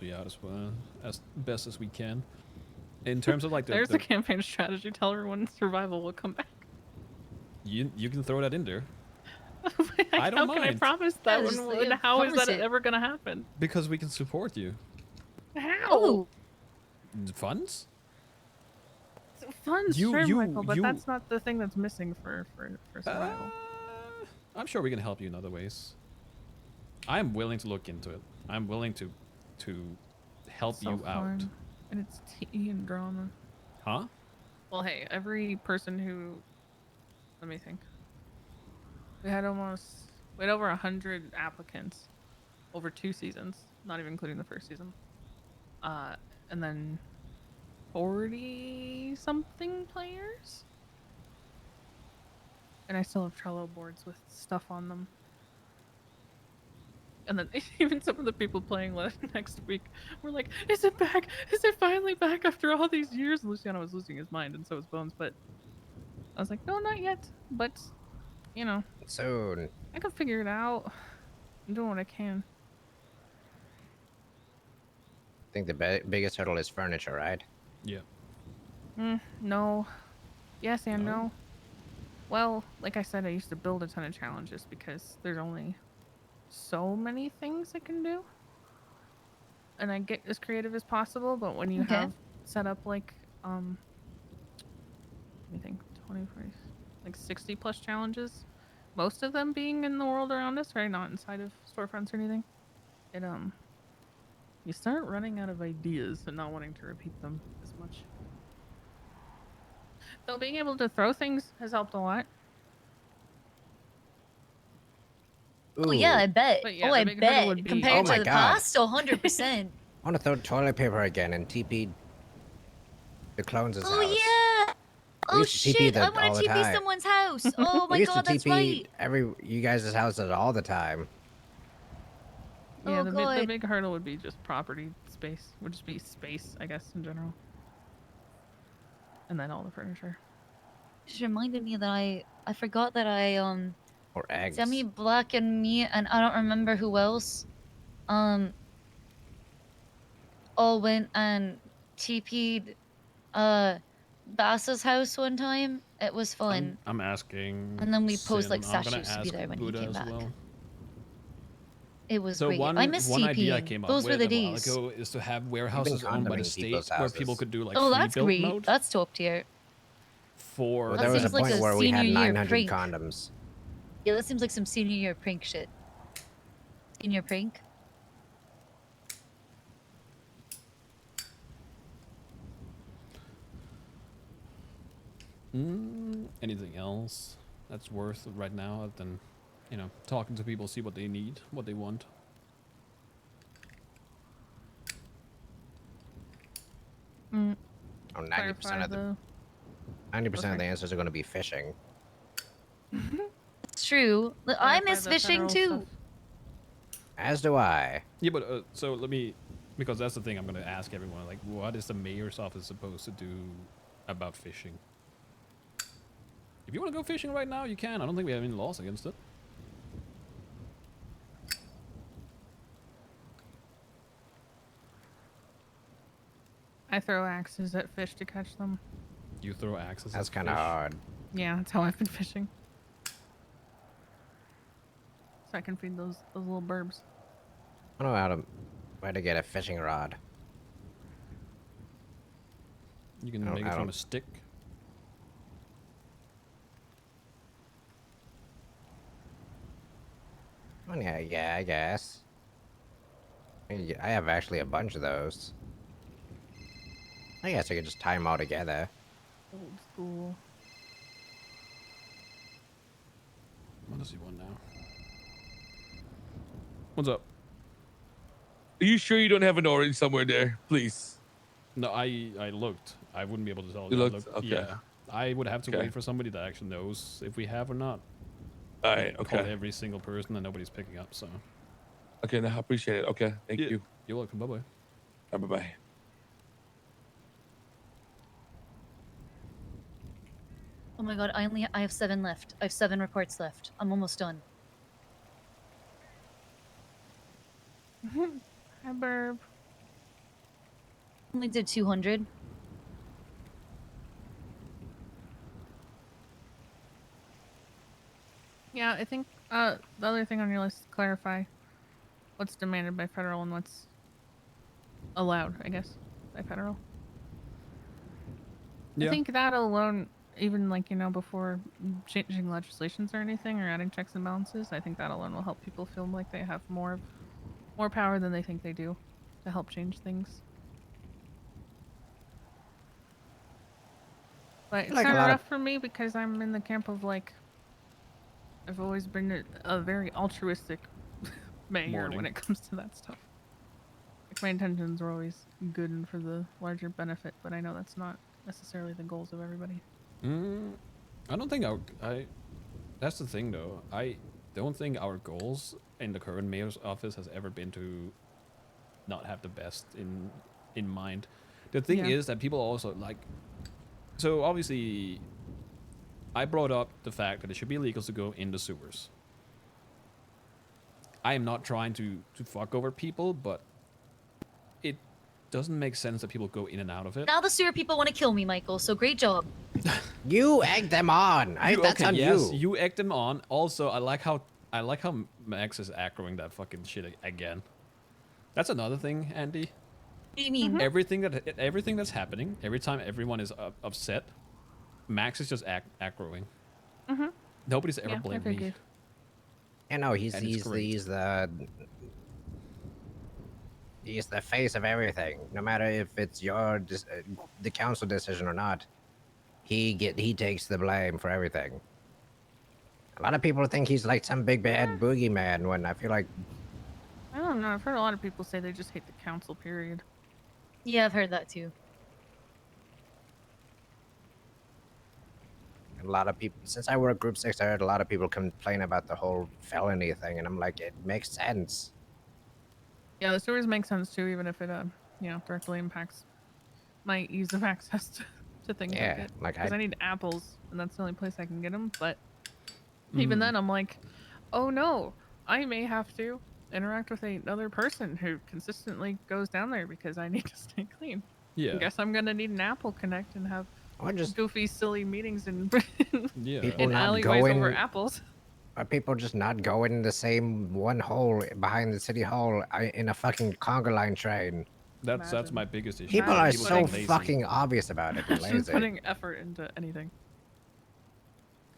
you out as well as best as we can. In terms of like there's the campaign strategy. Tell everyone survival will come back. You can throw that in there. I don't mind. How can I promise that? How is that ever gonna happen? Because we can support you. How? Ooh. Funds? Funds, sure, Michael, but that's not the thing that's missing for survival. I'm sure we can help you in other ways. I'm willing to look into it. I'm willing to help you out. And it's tea and drama. Huh? Well, hey, every person who, let me think. We had over 100 applicants over 2 seasons, not even including the first season. And then 40 something players. And I still have Trello boards with stuff on them. And then even some of the people playing next week were like, is it back? Is it finally back after all these years? And Luciano was losing his mind, and so was Bones. But I was like, no, not yet. But, you know. Soon. I can figure it out. I'm doing what I can. I think the biggest hurdle is furniture, right? Yeah. No. Yes and no. Well, like I said, I used to build a ton of challenges because there's only so many things I can do. And I get as creative as possible, but when you have set up like, let me think, 20, 40, like 60 plus challenges, most of them being in the world around us, right? Not inside of storefronts or anything. It, you start running out of ideas and not wanting to repeat them as much. Though being able to throw things has helped a lot. Oh yeah, I bet. Yeah, I bet. Compared to the past, 100%. I want to throw toilet paper again and TP the clones' house. Oh yeah. Oh used to TP shit! I that want all to the TP time. someone's house. Oh We my used god, to that's TP right. you guys' houses all the time. Yeah, Oh the god. big hurdle would be just property space. Would just be space, I guess, in general. And then all the furniture. Just reminded me that I forgot that I Or eggs. Demi Black and me and I don't remember who else all went and TP'd Bass's house one time. It was fun. I'm asking And then we posed Sin. like I'm gonna statues to be ask there when he Buddha came as back. well. It was So great. I miss one idea I TPing. came up Those were with the a while days. ago is to have warehouses owned by the condomining state people's where people houses. could do like Oh, free that's build great. mode That's top tier. for. Well, That there was a seems like point a where we had senior year 900 prank. condoms. Yeah, that seems like some senior year prank shit. Senior prank? Anything else that's worth it right now other than, talking to people, see what they need, what they want. Mm, Oh, 90% clarify of the 90% of the answers are going to be fishing. It's true. I clarify miss the fishing federal too. stuff. As do I. Yeah, but so let me, because that's the thing I'm going to ask everyone. Like, what is the mayor's office supposed to do about fishing? If you want to go fishing right now, you can. I don't think we have any laws against it. I throw axes at fish to catch them. You throw axes. That's at kind of fish. hard. Yeah, that's how I've been fishing. So I can feed those little burbs. I don't know where to get a fishing rod. You can I make it from don't- a stick. Oh, yeah, I guess. I have actually a bunch of those. I guess I could just tie them all together. Old school. I want to see one now. What's up? Are you sure you don't have an orange somewhere there, please? No, I looked. I wouldn't be able to tell. You I looked? Okay. Yeah, I would have to Okay. wait for somebody that actually knows if we have or not. All right. Call Okay. every single person and nobody's picking up. So. Okay. No, I appreciate it. Okay. Thank Yeah. you. You're welcome. Bye bye. Bye bye. Oh my god, I have 7 left. I have 7 reports left. I'm almost done. Hi, burb. Only did 200. Yeah, I think the other thing on your list is clarify what's demanded by federal and what's allowed, I guess, by federal. Yeah. I think that alone, even like, before changing legislations or anything or adding checks and balances, I think that alone will help people feel like they have more power than they think they do to help change things. But it's Like a kind of lot of- rough for me because I'm in the camp of like, I've always been a very altruistic mayor when Morning. it comes to that stuff. Like my intentions are always good and for the larger benefit, but I know that's not necessarily the goals of everybody. I don't think that's the thing though. I don't think our goals in the current mayor's office has ever been to not have the best in mind. The thing Yeah. is that people also like, so obviously I brought up the fact that it should be illegal to go in the sewers. I am not trying to fuck over people, but it doesn't make sense that people go in and out of it. Now the sewer people want to kill me, Michael, so great job. You egged them on. That's on yes, you. you egged them on. Also, I like how Max is acroing that fucking shit again. That's another thing, Andy. What do you mean? Everything that's happening, every time everyone is upset, Max is just acroing. Nobody's ever Yeah, I blamed me. figured. You know, he's And it's great. he's the face of everything. No matter if it's the council decision or not, he takes the blame for everything. A lot of people think he's like some big bad boogeyman when I feel like I don't know. I've heard a lot of people say they just hate the council, period. Yeah, I've heard that too. a lot of people, since I work Group 6, I heard a lot of people complain about the whole felony thing, and I'm like, it makes sense. Yeah, the sewers make sense too, even if it, directly impacts my ease of access to things I Yeah, get. like Because I need apples, and that's the only place I can get them. But Mm. even then, I'm like, oh no, I may have to interact with another person who consistently goes down there because I need to stay clean. Yeah. I guess I'm gonna need an Apple Connect and have or just goofy, silly meetings in Yeah. people in not alleyways over going, apples. or people just not going in the same one hole behind the city hall in a fucking conga line train. That's Imagine. my biggest issue. People Imagine are People so being putting- lazy. fucking obvious about it and Imagine lazy. putting effort into anything.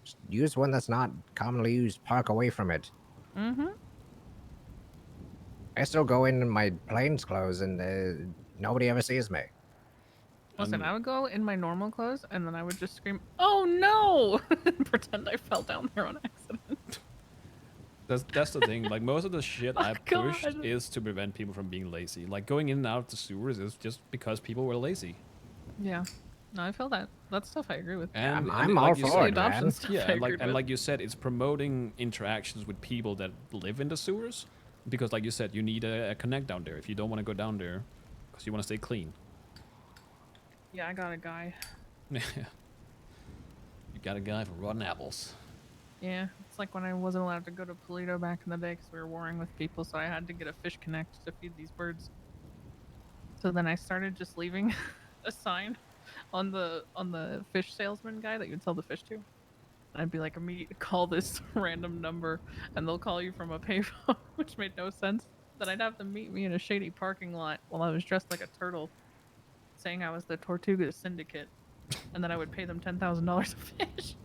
Just use one that's not commonly used. Park away from it. Mm-hmm. I still go in my plains clothes and nobody ever sees me. Listen, I would go in my normal clothes and then I would just scream, "Oh no!" and pretend I fell down there on accident. That's the thing. Like most of the shit Oh, I pushed God. is to prevent people from being lazy. Like going in and out of the sewers is just because people were lazy. Yeah. No, I feel that. That stuff I agree with. And I'm like all you for said- it, man. adoption stuff Yeah, I and agreed with. like you said, it's promoting interactions with people that live in the sewers, because like you said, you need a connect down there if you don't want to go down there, because you want to stay clean. Yeah, I got a guy. You got a guy for rotten apples. Yeah, it's like when I wasn't allowed to go to Polito back in the day because we were warring with people, so I had to get a fish connect to feed these birds. So then I started just leaving a sign on the fish salesman guy that you would sell the fish to. And I'd be like, call this random number, and they'll call you from a payphone, which made no sense. Then I'd have them meet me in a shady parking lot while I was dressed like a turtle, saying I was the Tortuga Syndicate, and then I would pay them $10,000 a fish.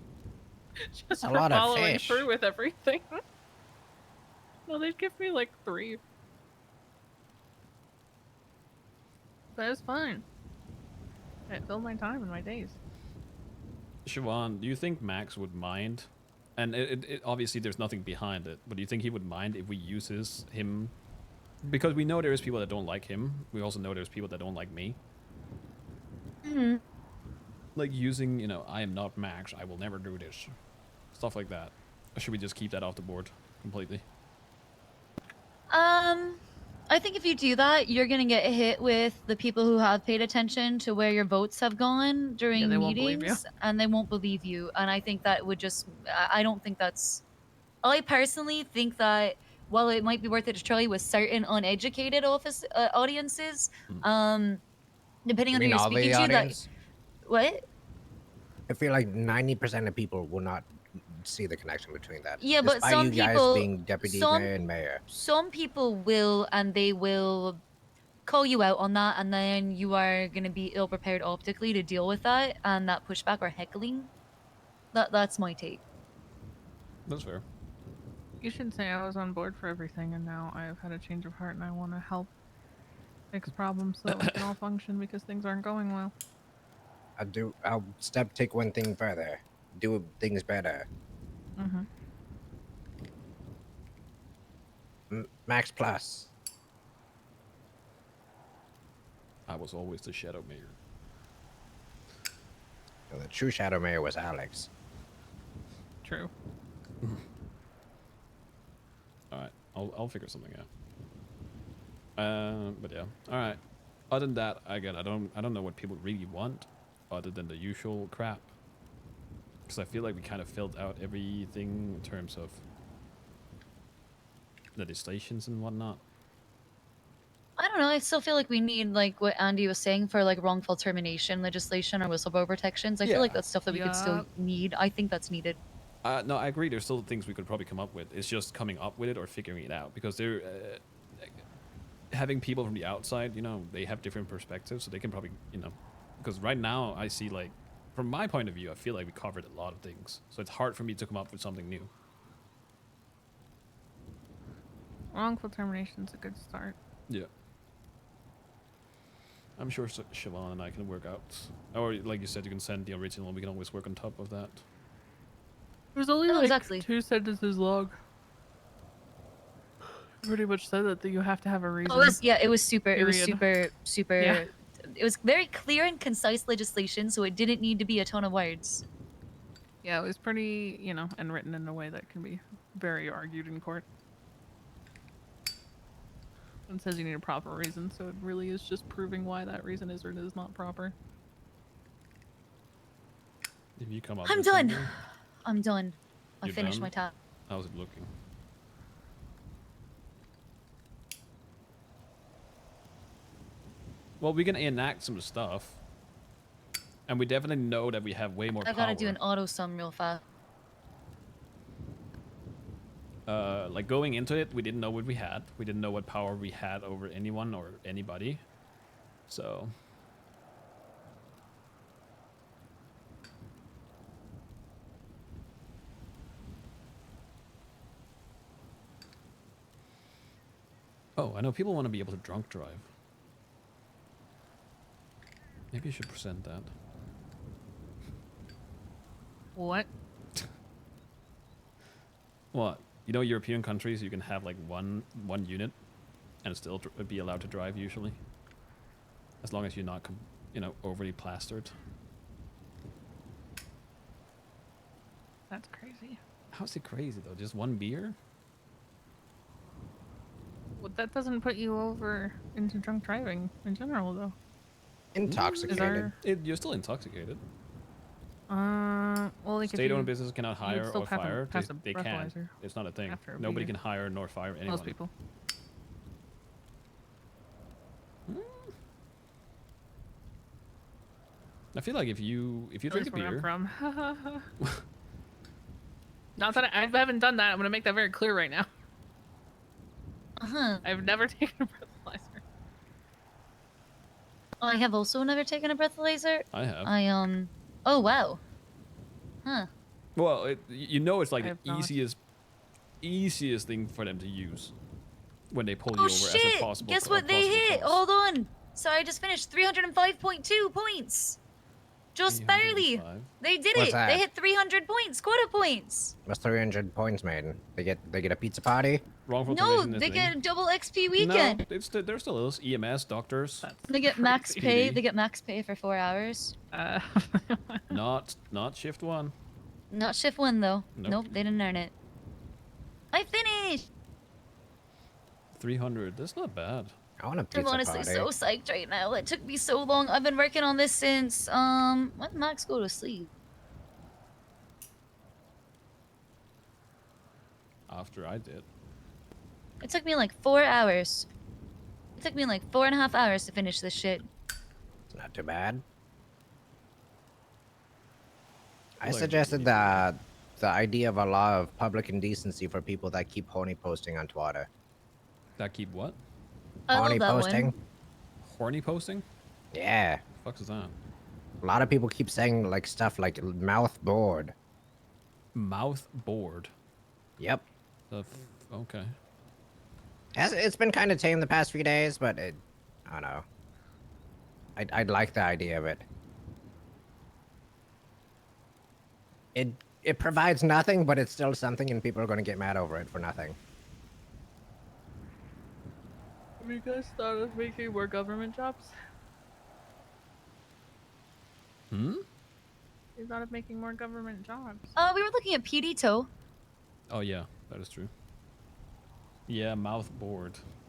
Just a for lot of following fish. through with everything. No, they'd give me like 3. But it was fine. It filled my time and my days. Siobhan, do you think Max would mind? And it obviously there's nothing behind it, but do you think he would mind if we use him? Because we know there's people that don't like him. We also know there's people that don't like me. Mm-hmm. Like using, I am not Max, I will never do this. Stuff like that. Or should we just keep that off the board completely? I think if you do that, you're gonna get hit with the people who have paid attention to where your votes have gone during they won't believe you. meetings, and they won't believe you. And I think that would just, I don't think that's. I personally think that while it might be worth it to try with certain uneducated audiences, depending You on who mean you're all speaking the to, that audience? what? I feel like 90% of people will not see the connection between that. Yeah, but despite some you guys people- being deputy some- mayor and mayor. Some people will, and they will call you out on that, and then you are going to be ill prepared optically to deal with that and that pushback or heckling. That's my take. That's fair. You should say I was on board for everything, and now I have had a change of heart, and I want to help fix problems so that we can all function because things aren't going well. I'll take one thing further. Do things better. Mm-hmm. Max Plus. I was always the shadow mayor. So the true shadow mayor was Alex. True. All right, I'll figure something out. But yeah, all right. Other than that, again, I don't know what people really want, other than the usual crap. Because I feel like we kind of filled out everything in terms of legislations and whatnot. I don't know. I still feel like we need, like what Andy was saying, for like wrongful termination legislation or whistleblower protections. I feel like Yeah. that's stuff that we could still Yup. need. I think that's needed. No, I agree. There's still things we could probably come up with. It's just coming up with it or figuring it out, because they're having people from the outside. They have different perspectives, so they can probably, because right now I see, like, from my point of view, I feel like we covered a lot of things, so it's hard for me to come up with something new. Wrongful termination's a good start. Yeah. I'm sure Siobhan and I can work out, or like you said, you can send the original, and we can always work on top of that. It was only Oh, like exactly. 2 sentences long. Pretty much said that you have to have a reason. Oh, it was super. It was Period. super. Yeah. It was very clear and concise legislation, so it didn't need to be a ton of words. Yeah, it was pretty, you know, and written in a way that can be very argued in court. It says you need a proper reason, so it really is just proving why that reason is or is not proper. If you come up I'm with done. something, I'm done. I you're finished done? my task. How's it looking? Well, we can enact some stuff. And we definitely know that we have way more I power. gotta do an auto sum real fast. Like going into it, we didn't know what we had. We didn't know what power we had over anyone or anybody. So... Oh, I know people want to be able to drunk drive. Maybe you should present that. What? What? You know, European countries, you can have like one unit and still be allowed to drive usually. As long as you're not, you know, overly plastered. That's crazy. How's it crazy though? Just one beer? Well, that doesn't put you over into drunk driving in general, though. Intoxicated. You're still intoxicated. Well, like State-owned businesses cannot hire still or have to fire. pass a They can't. breathalyzer It's not a thing. after a Nobody beer. can hire nor fire anyone. Most people. I feel like if you At drink a least where I'm beer, from. Not that I haven't done that. I'm gonna make that very clear right now. Uh-huh. I've never taken a breathalyzer. I have also never taken a breathalyzer. I have. Oh, wow. Huh. Well, you know, it's like I the have not. easiest thing for them to use when they pull you Oh, over as shit! a possible. Guess a what they possible hit? cause. Hold on. Sorry, I just finished 305.2 points. Just barely. 305. They did What's it. that? They hit 300 points, quota points. What's 300 points, maiden? They get a pizza party? Wrongful No, termination is they thing. get a double XP weekend. No, there still is EMS, doctors. That's They get max crazy. pay. PD. They get max pay for 4 hours. Not shift one. Not shift one though. Nope. Nope, they didn't earn it. I finished. 300. That's not bad. I want a I'm pizza honestly party. so psyched right now. It took me so long. I've been working on this since when did Max go to sleep? After I did. It took me like 4 hours. It took me like 4.5 hours to finish this shit. It's not too bad. I Like, suggested the idea of a law of public indecency for people that keep horny posting on Twitter. That keep what? I Horny love that posting? one. Horny posting? Yeah. The fuck is that? A lot of people keep saying like stuff like mouth bored. Mouth bored. Yep. Okay. It's been kind of tame the past few days, but I don't know. I'd like the idea of it. It provides nothing, but it's still something, and people are going to get mad over it for nothing. Have you guys thought of making more government jobs? Hmm? You thought of making more government jobs? We were looking at PD Toe. Oh yeah, that is true. Yeah, mouth bored.